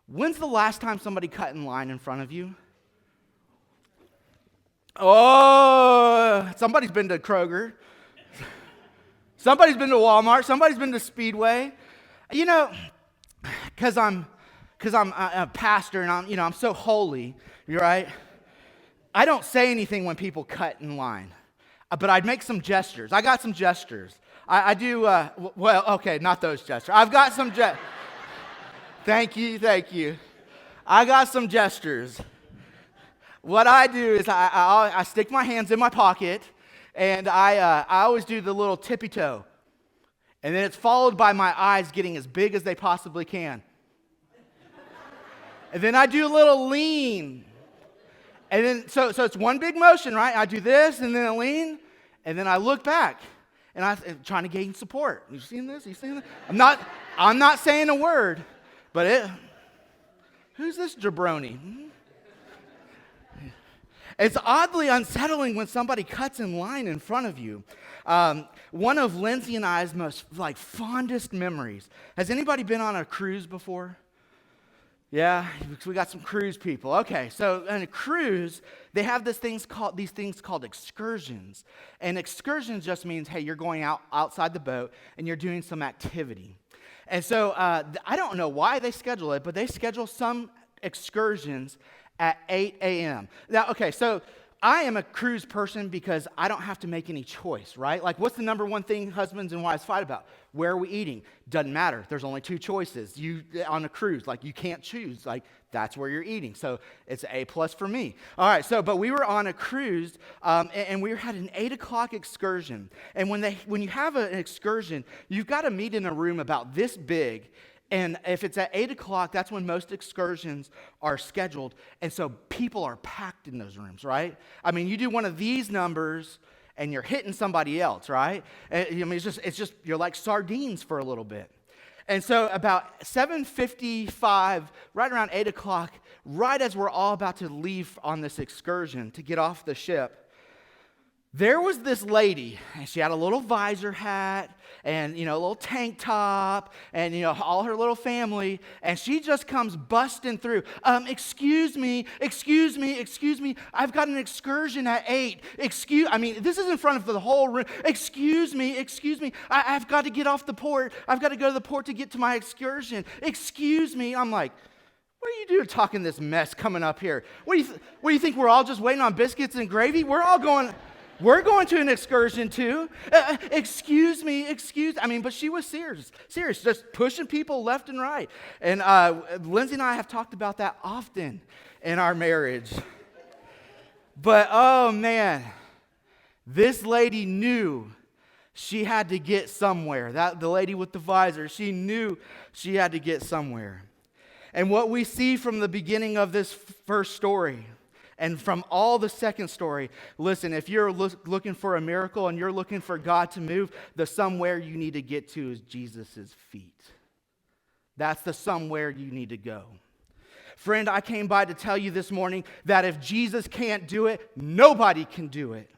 When's the last time somebody cut in line in front of you? Oh, somebody's been to Kroger. Somebody's been to Walmart. Somebody's been to Speedway. You know, because I'm a pastor and I'm so holy, right? I don't say anything when people cut in line, but I'd make some gestures. I got some gestures. I do, well, okay, not those gestures. I've got some gestures. Thank you. I got some gestures. What I do is I stick my hands in my pocket, and I always do the little tippy toe. And then it's followed by my eyes getting as big as they possibly can. And then I do a little lean. And then, so it's one big motion, right? I do this, and then I lean, and then I look back. And I'm trying to gain support. You seen this? You seen this? I'm not saying a word, but who's this jabroni? It's oddly unsettling when somebody cuts in line in front of you. One of Lindsay and I's most fondest memories. Has anybody been on a cruise before? Yeah, we got some cruise people. Okay, so on a cruise, they have these things called excursions. And excursions just means, hey, you're going outside the boat and you're doing some activity. And so I don't know why they schedule it, but they schedule some excursions at 8 a.m. Now, okay, so I am a cruise person because I don't have to make any choice, right? Like, what's the number one thing husbands and wives fight about? Where are we eating? Doesn't matter. There's only two choices. You on a cruise, you can't choose. That's where you're eating. So it's A+ for me. All right. But we were on a cruise, and we had an 8 o'clock excursion. And when you have an excursion, you've got to meet in a room about this big. And if it's at 8 o'clock, that's when most excursions are scheduled. And so people are packed in those rooms, right? I mean, you do one of these numbers, and you're hitting somebody else, right? I mean, it's just you're like sardines for a little bit. And so about 7:55, right around 8 o'clock, right as we're all about to leave on this excursion to get off the ship, there was this lady, and she had a little visor hat and, a little tank top and, all her little family, and she just comes busting through. Excuse me, I've got an excursion at 8. This is in front of the whole room. Excuse me, I've got to get off the port. I've got to go to the port to get to my excursion. Excuse me. I'm like, what are you doing talking this mess coming up here? What do you think, we're all just waiting on biscuits and gravy? We're going to an excursion too. Excuse me. But she was serious, just pushing people left and right. And Lindsay and I have talked about that often in our marriage. But, oh man, this lady knew she had to get somewhere. The lady with the visor, she knew she had to get somewhere. And what we see from the beginning of this first story, and from all the second story, listen, if you're looking for a miracle and you're looking for God to move, the somewhere you need to get to is Jesus' feet. That's the somewhere you need to go. Friend, I came by to tell you this morning that if Jesus can't do it, nobody can do it.